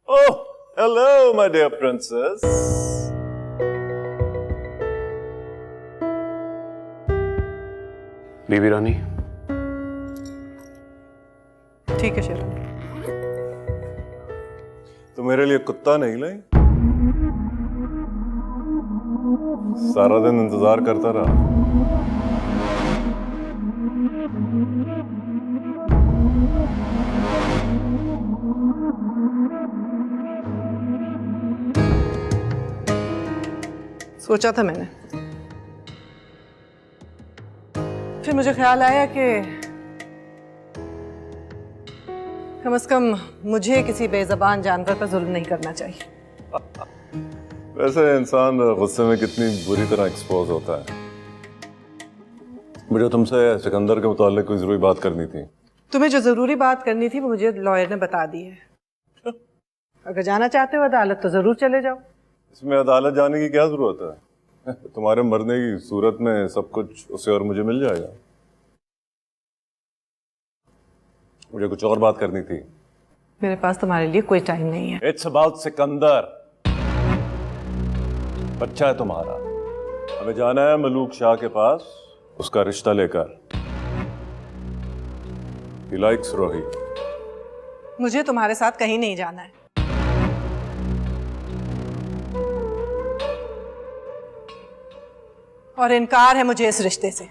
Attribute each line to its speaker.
Speaker 1: Oh, hello, my dear princess.
Speaker 2: बीबी रानी,
Speaker 3: ठीक है Sheeran.
Speaker 1: तो मेरे लिए कुत्ता नहीं लाई? सारा दिन इंतजार करता रहा।
Speaker 3: सोचा था मैंने, फिर मुझे ख्याल आया कि कम से कम मुझे किसी बेज़बान जानवर पर जुल्म नहीं करना चाहिए।
Speaker 1: वैसे इंसान गुस्से में कितनी बुरी तरह एक्सपोज होता है। मुझे तुमसे सिकंदर के मुतालिक कोई जरूरी बात करनी थी।
Speaker 3: तुम्हें जो जरूरी बात करनी थी वो मुझे लॉयर ने बता दी है। अगर जाना चाहते हो अदालत तो जरूर चले जाओ।
Speaker 1: इसमें अदालत जाने की क्या जरूरत है? तुम्हारे मरने की सूरत में सब कुछ उसे और मुझे मिल जाएगा। मुझे कुछ और बात करनी थी।
Speaker 3: मेरे पास तुम्हारे लिए कोई टाइम नहीं है।
Speaker 1: It's about Sikandar. बच्चा है तुम्हारा, हमें जाना है मलूक शाह के पास उसका रिश्ता लेकर। He likes रोही।
Speaker 3: मुझे तुम्हारे साथ कहीं नहीं जाना है। और इनकार है मुझे इस रिश्ते से।